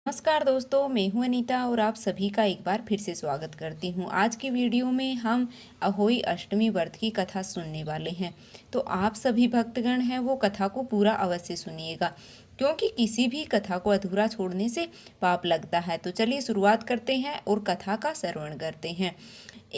नमस्कार दोस्तों, मैं हूं अनीता और आप सभी का एक बार फिर से स्वागत करती हूं। आज की वीडियो में हम अहोई अष्टमी व्रत की कथा सुनने वाले हैं। तो आप सभी भक्तगण हैं वो कथा को पूरा अवश्य सुनिएगा, क्योंकि किसी भी कथा को अधूरा छोड़ने से पाप लगता है। तो चलिए शुरुआत करते हैं और कथा का श्रवण करते हैं।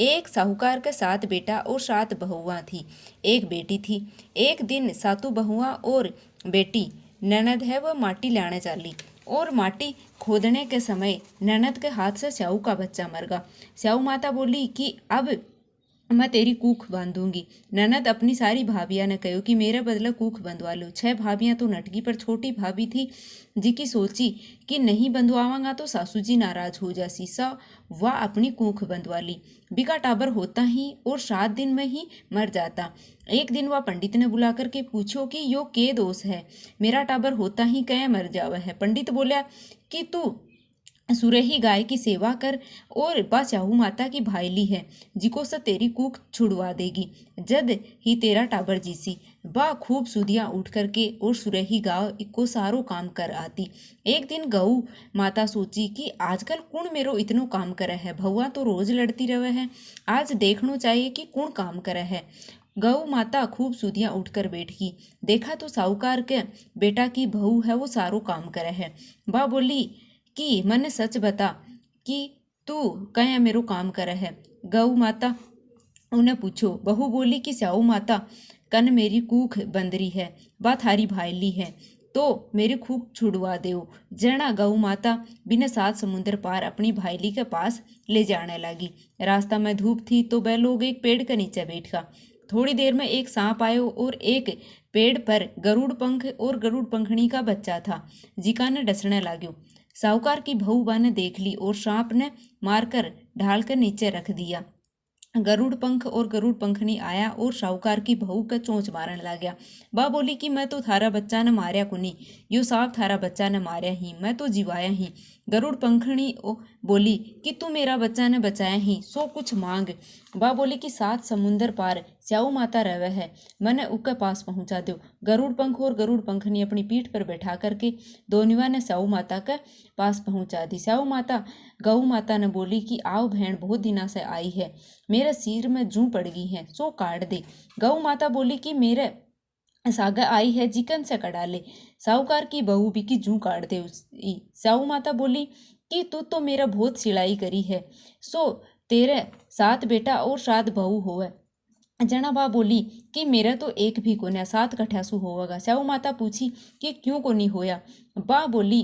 एक साहूकार के 7 बेटा और 7 बहुआ थी। एक बेटी थी। एक दिन सातों बहुआ और बेटी ननद है वह माटी लाने चली और माटी खोदने के समय ननद के हाथ से स्याऊ का बच्चा मर गया। स्याऊ माता बोली कि अब मैं तेरी कूख बांधूंगी। ननद अपनी सारी भाभिया ने कहो कि मेरे बदले कूख बंधवा लो। 6 भाभियां तो नटकी, पर छोटी भाभी थी जी की सोची कि नहीं बंधवावांगा तो सासू जी नाराज हो जासी। सा वह अपनी कूख बंधवा ली। बिका टाबर होता ही और 7 दिन में ही मर जाता। एक दिन वह पंडित ने बुला करके पूछो कि यो के दोष है, मेरा टाबर होता ही कह मर जावा है। पंडित बोला कि तू सुरही गाय की सेवा कर और बा चाहू माता की भाईली है, जिको से तेरी कूख छुड़वा देगी। जद ही तेरा टाबर जीसी। बा खूब सुदियां उठ करके और सुरही गाय को सारो काम कर आती। एक दिन गऊ माता सोची कि आजकल कौन मेरो इतनो काम करे है, भौआ तो रोज लड़ती रहे है, आज देखनो चाहिए कि कौन काम करे है। गऊ माता खूब सुदियां उठकर बैठ गई। देखा तो साहूकार के बेटा की बहू है वो सारो काम करे है। बा बोली कि मने सच बता कि तू कया मेरो काम करे है। गऊ माता उन्हें पूछो। बहू बोली कि स्याऊ माता कन मेरी कूख बंदरी है, बा थारी भाईली है, तो मेरी कूख छुड़वा देओ। जना गऊ माता बिना 7 समुद्र पार अपनी भाईली के पास ले जाने लगी। रास्ता में धूप थी तो वह लोग एक पेड़ के नीचे बैठ गया। थोड़ी देर में एक सांप आयो और एक पेड़ पर गरुड़ पंख और गरुड़ पंखनी का बच्चा था, जिका ने डसने लाग्यो। साहूकार की बहू बा ने देख ली और सांप ने मारकर ढाल कर नीचे रख दिया। गरुड़ पंख और गरुड़ पंखनी आया और साहूकार की बहू का चोंच मारने लग गया। बा बोली कि मैं तो थारा बच्चा ने मारया कुनी, यो सांप थारा बच्चा ने मारया ही, मैं तो जिवाया ही। गरुड़ पंखनी बोली कि तू मेरा बच्चा ने बचाया ही, सो कुछ मांग। बा बोली कि 7 समुंदर पार स्याऊ माता रहे है, मैंने उनके पास पहुंचा दो। गरुड़ पंख और गरुड़ पंखनी अपनी पीठ पर बैठा करके दोनिवा ने स्याऊ माता के पास पहुंचा दी। स्याऊ माता गऊ माता ने बोली कि आओ बहन, बहुत दिना से आई है, मेरे सिर में जू पड़ गई है, सो काट दे। गऊ माता बोली कि मेरे सागा आई है, जिकन से कड़ा ले। साहूकार की बहू भी की जू काट दे। साहू माता बोली कि तू तो मेरा बहुत सिलाई करी है, सो तेरे 7 बेटा और 7 बहू होवे। जना बा बोली कि मेरा तो एक भी कोन्या, 7 कठ्यासु होगा। स्याऊ माता पूछी कि क्यों को नहीं होया। बा बोली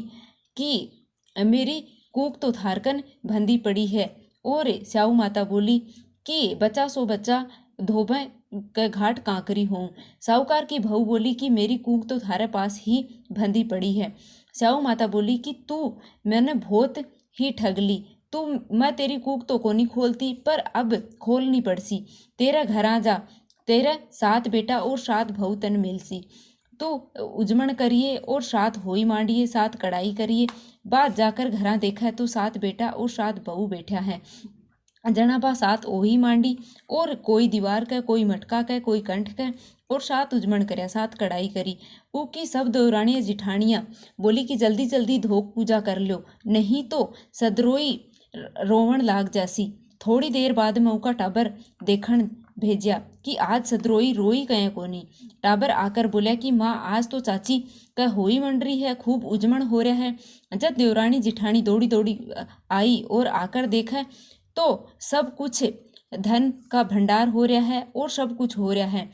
कि मेरी कूक तो थारकन बंधी पड़ी है। और स्याऊ माता बोली कि बच्चा सो बच्चा धोबे के घाट कांकरी हों। साहूकार की बहू बोली कि मेरी कूक तो थारे पास ही बंधी पड़ी है। स्याऊ माता बोली कि तू मैंने बहुत ही ठग ली, तू मैं तेरी कूक तो कोनी खोलती, पर अब खोलनी पड़सी। तेरा घर आ जा, तेरे 7 बेटा और 7 बहू तन मिलसी। तो उजमण करिए और 7 होई मांडिए, 7 कढ़ाई करिए। बाद जाकर घरा देखा है तो 7 बेटा और 7 बहू बैठा है। जना बा 7 ओही मांडी और कोई दीवार का, कोई मटका का, कोई कंठ का, और 7 उजमण करया, 7 कढ़ाई करी। ऊ की सब देवरानियां जिठानियां बोली कि जल्दी जल्दी धोक पूजा कर लो, नहीं तो सदरोई रोवण लाग जासी। थोड़ी देर बाद में उका टाबर देखण भेजा कि आज सदरोई रोई कहे कोनी। टाबर आकर बोला कि माँ आज तो चाची का होई मंडरी है, खूब उजमण हो रहा है। जब देवरानी जिठानी दौड़ी दौड़ी आई और आकर देखा तो सब कुछ धन का भंडार हो रहा है और सब कुछ हो रहा है।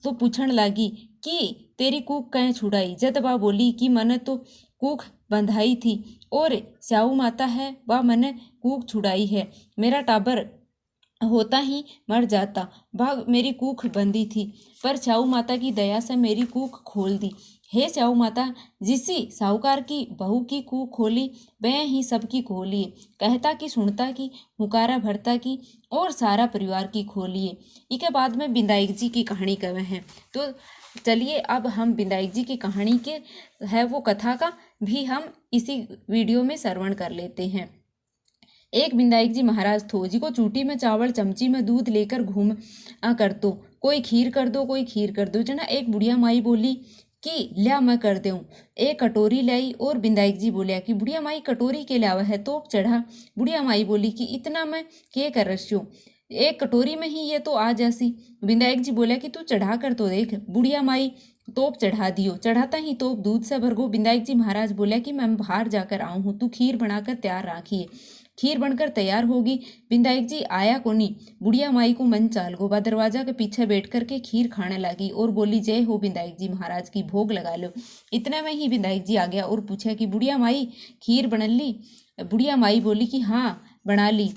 तो पूछण लगी कि तेरी कूक कहे छुड़ाई। जद बा बोली कि मैंने तो कूक बंधाई थी और स्याऊ माता है वह मैंने कूक छुड़ाई है, मेरा टाबर होता ही मर जाता, भाग मेरी कूख बंदी थी, पर स्याऊ माता की दया से मेरी कूख खोल दी। हे स्याऊ माता, जिसी साहूकार की बहू की कूख खोली वह ही सबकी खोलिए, कहता की सुनता की, हुकारा भरता की और सारा परिवार की खोलिए। इसके बाद में बिंदाई जी की कहानी कहे हैं। तो चलिए अब हम बिंदाई जी की कहानी के है वो कथा का भी हम इसी वीडियो में श्रवण कर लेते हैं। एक बिंदाई जी महाराज थो, जिको चूटी में चावल चमची में दूध लेकर घूम कर दो, कोई खीर कर दो, कोई खीर कर दो। जना एक बुढ़िया माई बोली कि ल्या मैं कर दूँ। एक कटोरी लाई और विधायक जी बोलिया कि बुढ़िया माई कटोरी के लावा है, तोप चढ़ा। बुढ़िया माई बोली कि इतना मैं के कर रस्यो, एक कटोरी में ही ये तो आ जासी। विधायक जी बोला कि तू चढ़ा कर तो देख। बुढ़िया माई तोप चढ़ा दियो, चढ़ाता ही तोप दूध से भर गो। विधायक जी महाराज बोला कि मैं बाहर जाकर आऊं हूँ, तू खीर बनाकर तैयार राखिए। खीर बनकर तैयार होगी, विधायक जी आया कोनी। बुढ़िया माई को मन चाल गो, बा दरवाजा के पीछे बैठ करके खीर खाने लगी और बोली जय हो विधायक जी महाराज की, भोग लगा लो। इतने में ही विधायक जी आ गया और पूछा कि बुढ़िया माई खीर बन ली। बुढ़िया माई बोली कि हाँ बना ली,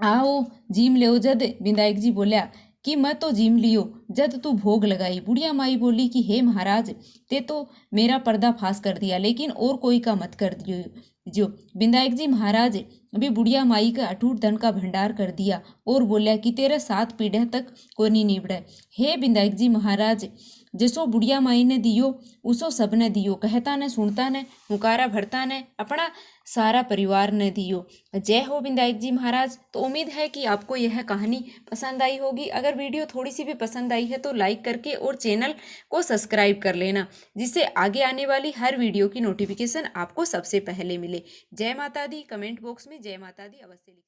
आओ जीम ले जद। विधायक जी बोलिया कि मैं तो जीम लियो, जद तू भोग लगाई। बुढ़िया माई बोली कि हे महाराज, ते तो मेरा पर्दा फाश कर दिया, लेकिन और कोई का मत कर दियो जो। विधायक जी महाराज अभी बुढ़िया माई का अटूट धन का भंडार कर दिया और बोलिया कि तेरे 7 पीढ़ियां तक को नहीं निबड़े। हे विधायक जी महाराज, जैसो बुढ़िया माई ने दियो उसो सबने दियो, कहता ने सुनता ने हुकारा भरता ने अपना सारा परिवार ने दियो। जय हो विधायक जी महाराज। तो उम्मीद है कि आपको यह कहानी पसंद आई होगी। अगर वीडियो थोड़ी सी भी पसंद आई है तो लाइक करके और चैनल को सब्सक्राइब कर लेना, जिससे आगे आने वाली हर वीडियो की नोटिफिकेशन आपको सबसे पहले मिले। जय माता दी। कमेंट बॉक्स में जय माता दी अवश्य लिखें।